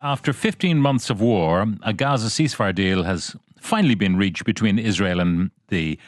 After 15 months of war, a Gaza ceasefire deal has finally been reached between Israel and the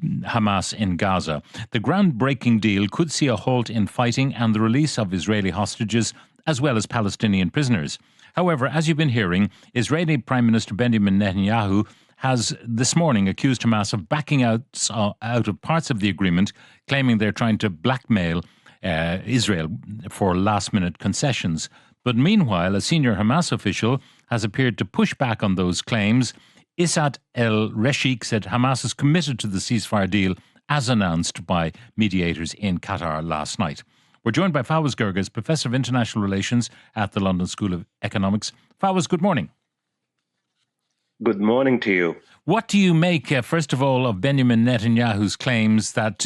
Hamas in Gaza. The groundbreaking deal could see a halt in fighting and the release of Israeli hostages as well as Palestinian prisoners. However, as you've been hearing, Israeli Prime Minister Benjamin Netanyahu has this morning accused Hamas of backing out of parts of the agreement, claiming they're trying to blackmail Israel for last-minute concessions. But meanwhile, a senior Hamas official has appeared to push back on those claims. Issat el-Reshik said Hamas is committed to the ceasefire deal as announced by mediators in Qatar last night. We're joined by Fawaz Gerges, Professor of International Relations at the London School of Economics. Fawaz, good morning. Good morning to you. What do you make, first of all, of Benjamin Netanyahu's claims that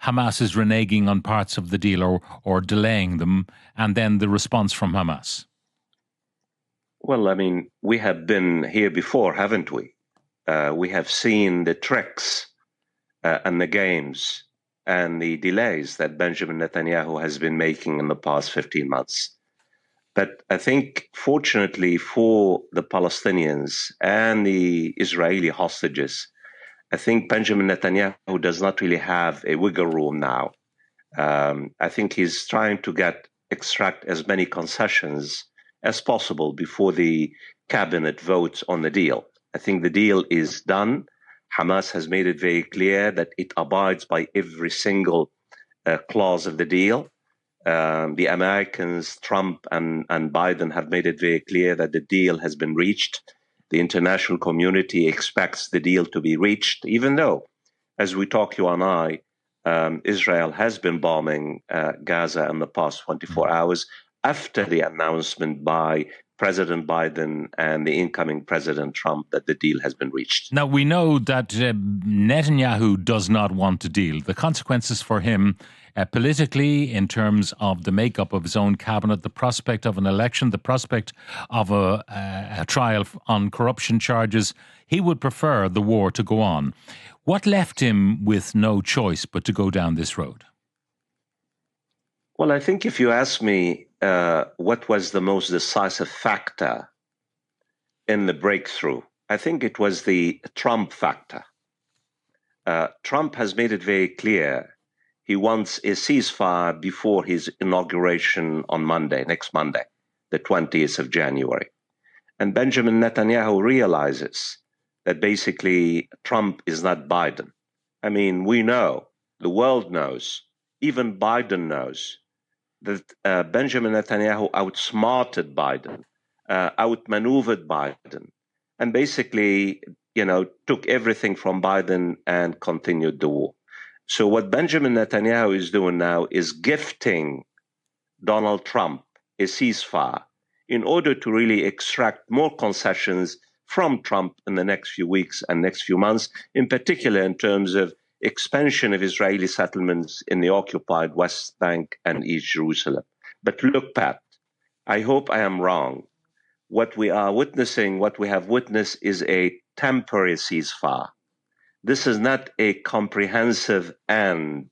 Hamas is reneging on parts of the deal or delaying them, and then the response from Hamas? Well, I mean, we have been here before, haven't we? We have seen the tricks and the games and the delays that Benjamin Netanyahu has been making in the past 15 months. But I think, fortunately for the Palestinians and the Israeli hostages, I think Benjamin Netanyahu does not really have a wiggle room now. I think he's trying to extract as many concessions as possible before the cabinet votes on the deal. I think the deal is done. Hamas has made it very clear that it abides by every single clause of the deal. The Americans, Trump and Biden, have made it very clear that the deal has been reached. The international community expects the deal to be reached, even though, as we talk, you and I, Israel has been bombing Gaza in the past 24 hours after the announcement by President Biden and the incoming President Trump that the deal has been reached. Now, we know that Netanyahu does not want to deal. The consequences for him politically, in terms of the makeup of his own cabinet, the prospect of an election, the prospect of a trial on corruption charges, he would prefer the war to go on. What left him with no choice but to go down this road? Well, I think if you ask me what was the most decisive factor in the breakthrough, I think it was the Trump factor. Trump has made it very clear he wants a ceasefire before his inauguration on Monday, next Monday, the 20th of January. And Benjamin Netanyahu realizes that basically Trump is not Biden. I mean, we know, the world knows, even Biden knows that Benjamin Netanyahu outsmarted Biden, outmaneuvered Biden, and basically, took everything from Biden and continued the war. So what Benjamin Netanyahu is doing now is gifting Donald Trump a ceasefire in order to really extract more concessions from Trump in the next few weeks and next few months, in particular in terms of expansion of Israeli settlements in the occupied West Bank and East Jerusalem. But look, Pat, I hope I am wrong. What we have witnessed is a temporary ceasefire. This is not a comprehensive end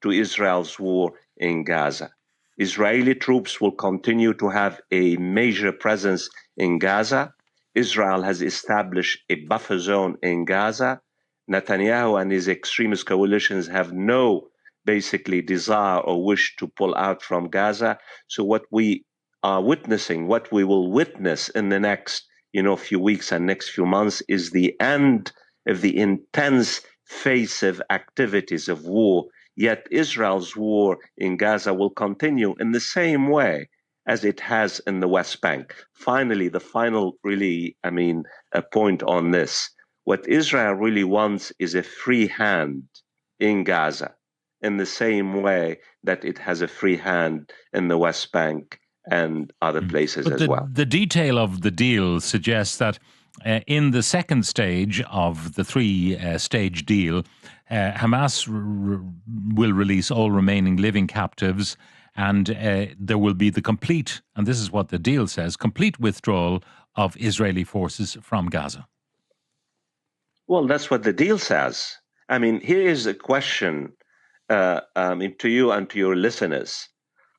to Israel's war in Gaza. Israeli troops will continue to have a major presence in Gaza. Israel has established a buffer zone in Gaza. Netanyahu and his extremist coalitions have no basically desire or wish to pull out from Gaza. So what we are witnessing, what we will witness in the next few weeks and next few months is the end of the intense phase of activities of war. Yet Israel's war in Gaza will continue in the same way as it has in the West Bank. Finally, the final a point on this. What Israel really wants is a free hand in Gaza in the same way that it has a free hand in the West Bank and other places as well. The detail of the deal suggests that in the second stage of the three-stage deal, Hamas will release all remaining living captives, and there will be the complete, and this is what the deal says, complete withdrawal of Israeli forces from Gaza. Well, that's what the deal says. I mean, here is a question to you and to your listeners.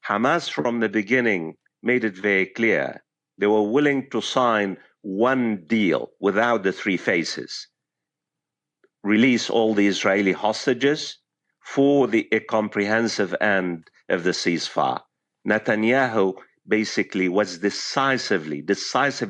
Hamas from the beginning made it very clear They were willing to sign one deal without the three phases. Release all the Israeli hostages for a comprehensive end of the ceasefire. Netanyahu basically was decisively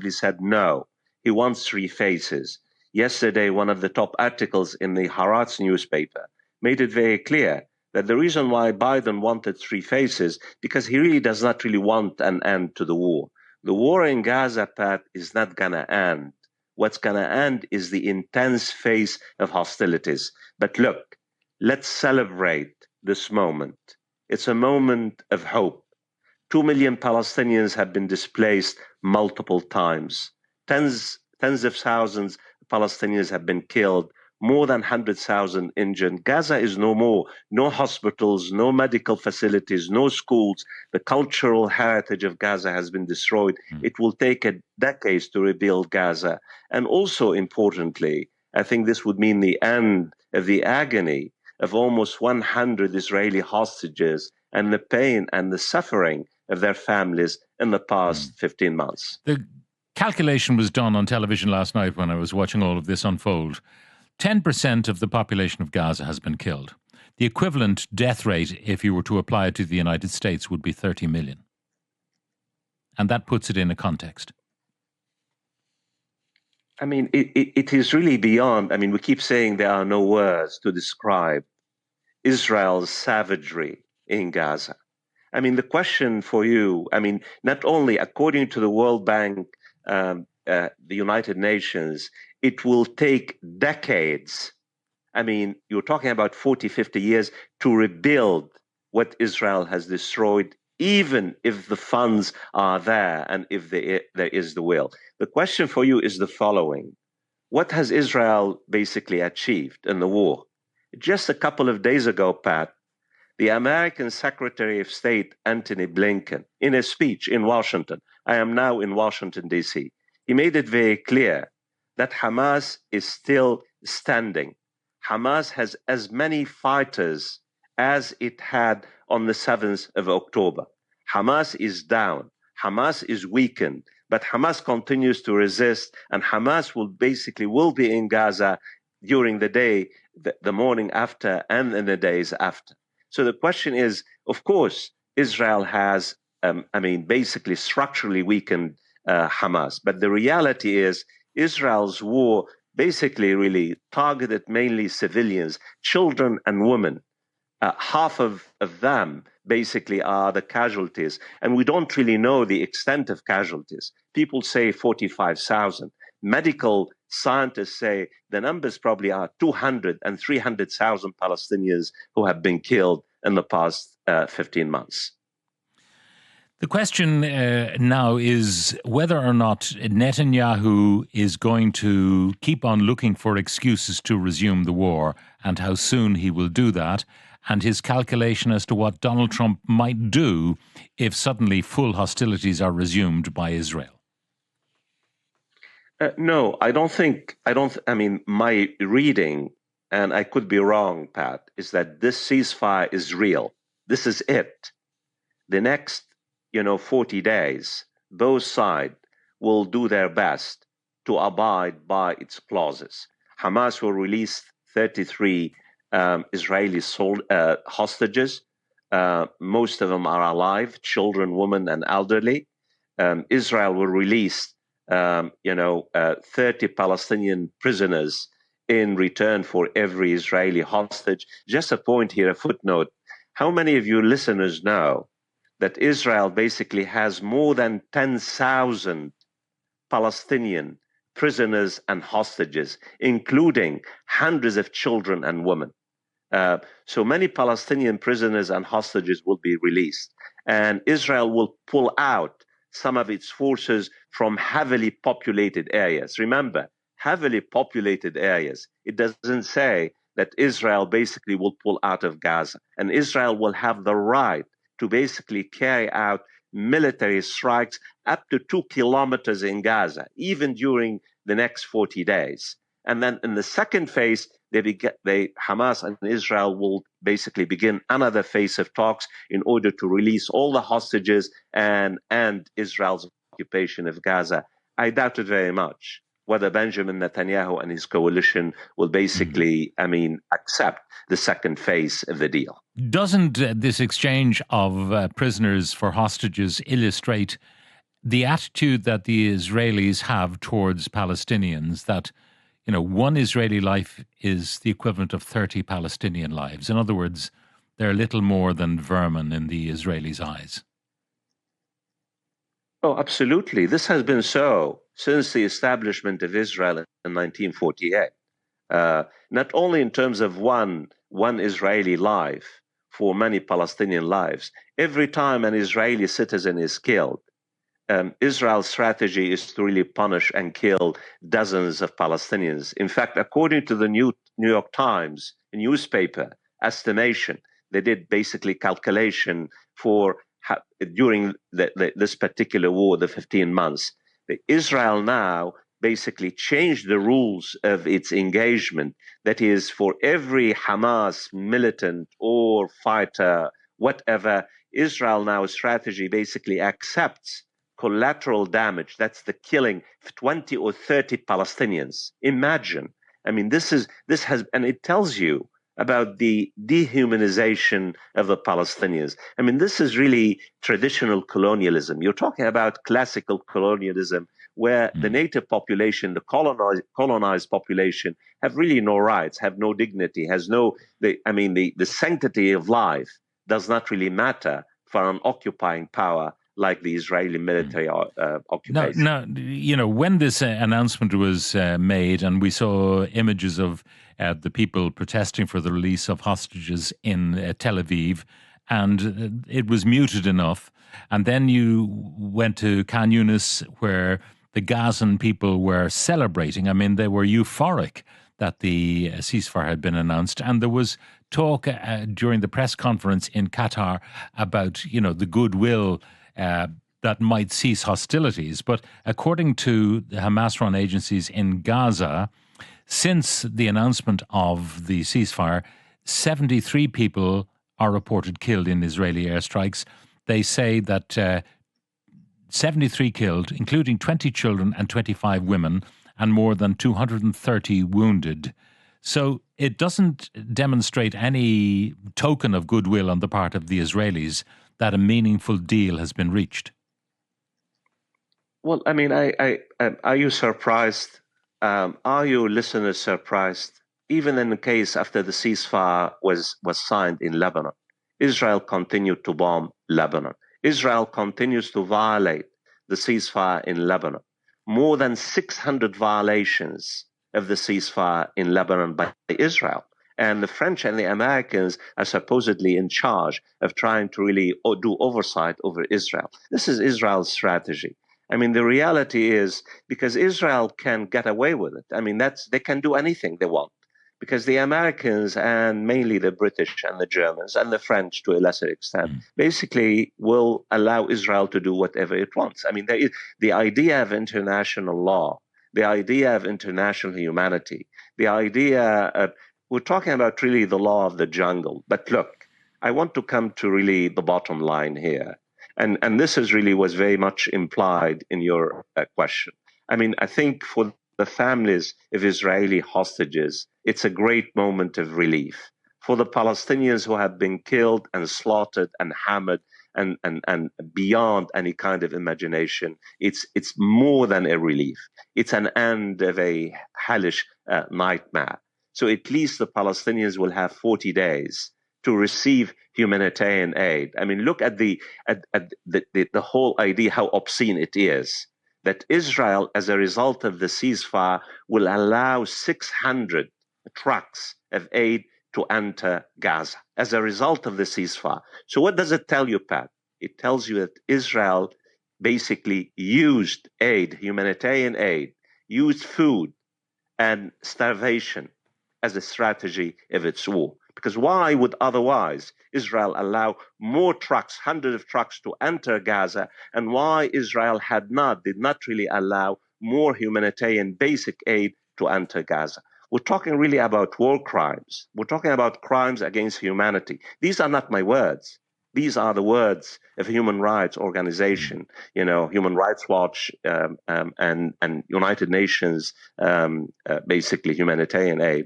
said no. He wants three phases. Yesterday, one of the top articles in the Haaretz newspaper made it very clear that the reason why Biden wanted three phases, because he really does not really want an end to the war. The war in Gaza, Pat, is not going to end. What's going to end is the intense phase of hostilities. But look, let's celebrate this moment. It's a moment of hope. 2 million Palestinians have been displaced multiple times. Tens of thousands of Palestinians have been killed, more than 100,000 injured. Gaza is no more. No hospitals, no medical facilities, no schools. The cultural heritage of Gaza has been destroyed. It will take decades to rebuild Gaza. And also importantly, I think this would mean the end of the agony of almost 100 Israeli hostages and the pain and the suffering of their families in the past 15 months. The calculation was done on television last night when I was watching all of this unfold. 10% of the population of Gaza has been killed. The equivalent death rate, if you were to apply it to the United States, would be 30 million. And that puts it in a context. I mean, it is really beyond. I mean, we keep saying there are no words to describe Israel's savagery in Gaza. I mean, the question for you, I mean, not only according to the World Bank, the United Nations, it will take decades. I mean, you're talking about 40, 50 years to rebuild what Israel has destroyed, even if the funds are there and if there is the will. The question for you is the following. What has Israel basically achieved in the war? Just a couple of days ago, Pat, the American Secretary of State, Antony Blinken, in a speech in Washington, I am now in Washington, D.C., he made it very clear that Hamas is still standing. Hamas has as many fighters as it had on the 7th of October. Hamas is down. Hamas is weakened, but Hamas continues to resist, and Hamas will be in Gaza during the day, the morning after, and in the days after. So the question is, of course, Israel has, basically structurally weakened Hamas. But the reality is Israel's war basically really targeted mainly civilians, children and women. Half of them basically are the casualties. And we don't really know the extent of casualties. People say 45,000. Medical scientists say the numbers probably are 200 and 300,000 Palestinians who have been killed in the past 15 months. The question now is whether or not Netanyahu is going to keep on looking for excuses to resume the war and how soon he will do that, and his calculation as to what Donald Trump might do if suddenly full hostilities are resumed by Israel. No, I mean, my reading, and I could be wrong, Pat, is that this ceasefire is real. This is it. The next 40 days, both sides will do their best to abide by its clauses. Hamas will release 33 Israeli hostages. Most of them are alive, children, women, and elderly. Israel will release 30 Palestinian prisoners in return for every Israeli hostage. Just a point here, a footnote. How many of you listeners know that Israel basically has more than 10,000 Palestinian prisoners and hostages, including hundreds of children and women? So many Palestinian prisoners and hostages will be released. And Israel will pull out some of its forces from heavily populated areas. Remember, heavily populated areas. It doesn't say that Israel basically will pull out of Gaza. And Israel will have the right to basically carry out military strikes up to 2 kilometers in Gaza, even during the next 40 days. And then in the second phase, Hamas and Israel will basically begin another phase of talks in order to release all the hostages and end Israel's occupation of Gaza, I doubt it very much whether Benjamin Netanyahu and his coalition will basically, accept the second phase of the deal. Doesn't this exchange of prisoners for hostages illustrate the attitude that the Israelis have towards Palestinians, that, one Israeli life is the equivalent of 30 Palestinian lives? In other words, they're little more than vermin in the Israelis' eyes. Oh, absolutely. This has been so since the establishment of Israel in 1948. Not only in terms of one Israeli life for many Palestinian lives. Every time an Israeli citizen is killed, Israel's strategy is to really punish and kill dozens of Palestinians. In fact, according to the New York Times newspaper estimation, they did basically calculation for during this particular war, the 15 months. Israel now basically changed the rules of its engagement. That is, for every Hamas militant or fighter, whatever, Israel now strategy basically accepts collateral damage. That's the killing of 20 or 30 Palestinians. Imagine. This has, and it tells you about the dehumanization of the Palestinians. This is really traditional colonialism. You're talking about classical colonialism where the native population, the colonized population, have really no rights, have no dignity, has no, the sanctity of life does not really matter for an occupying power like the Israeli military occupation. Now, when this announcement was made, and we saw images of the people protesting for the release of hostages in Tel Aviv, and it was muted enough. And then you went to Khan Yunis, where the Gazan people were celebrating. They were euphoric that the ceasefire had been announced. And there was talk during the press conference in Qatar about, the goodwill that might cease hostilities. But according to the Hamas-run agencies in Gaza, since the announcement of the ceasefire, 73 people are reported killed in Israeli airstrikes. They say that 73 killed, including 20 children and 25 women, and more than 230 wounded. So it doesn't demonstrate any token of goodwill on the part of the Israelis that a meaningful deal has been reached. Well, are you surprised? Are your listeners surprised? Even in the case after the ceasefire was signed in Lebanon, Israel continued to bomb Lebanon. Israel continues to violate the ceasefire in Lebanon. More than 600 violations of the ceasefire in Lebanon by Israel. And the French and the Americans are supposedly in charge of trying to really do oversight over Israel. This is Israel's strategy. The reality is, because Israel can get away with it. They can do anything they want, because the Americans and mainly the British and the Germans and the French to a lesser extent basically will allow Israel to do whatever it wants. There is the idea of international law, the idea of international humanity, the idea of, we're talking about really the law of the jungle. But look, I want to come to really the bottom line here. And this is really was very much implied in your question. I think for the families of Israeli hostages, it's a great moment of relief. For the Palestinians who have been killed and slaughtered and hammered and beyond any kind of imagination, it's more than a relief. It's an end of a hellish nightmare. So at least the Palestinians will have 40 days to receive humanitarian aid. Look at the whole idea, how obscene it is, that Israel, as a result of the ceasefire, will allow 600 trucks of aid to enter Gaza as a result of the ceasefire. So what does it tell you, Pat? It tells you that Israel basically used aid, humanitarian aid, used food and starvation as a strategy of its war. Because why would otherwise Israel allow more trucks, hundreds of trucks to enter Gaza, and why Israel did not really allow more humanitarian basic aid to enter Gaza? We're talking really about war crimes. We're talking about crimes against humanity. These are not my words. These are the words of a human rights organization, Human Rights Watch, and United Nations, basically humanitarian aid,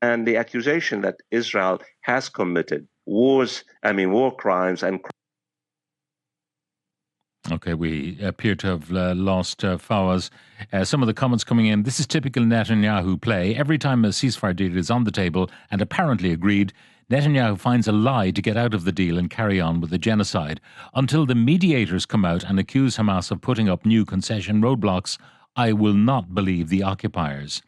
and the accusation that Israel has committed war crimes and. Okay, we appear to have lost Fawaz. Some of the comments coming in. This is typical Netanyahu play. Every time a ceasefire deal is on the table and apparently agreed, Netanyahu finds a lie to get out of the deal and carry on with the genocide. Until the mediators come out and accuse Hamas of putting up new concession roadblocks, I will not believe the occupiers.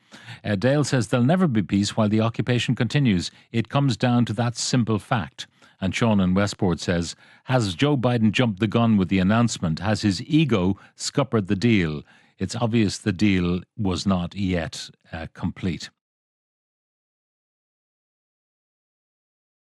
Dale says there'll never be peace while the occupation continues. It comes down to that simple fact. And Sean in Westport says, has Joe Biden jumped the gun with the announcement? Has his ego scuppered the deal? It's obvious the deal was not yet complete.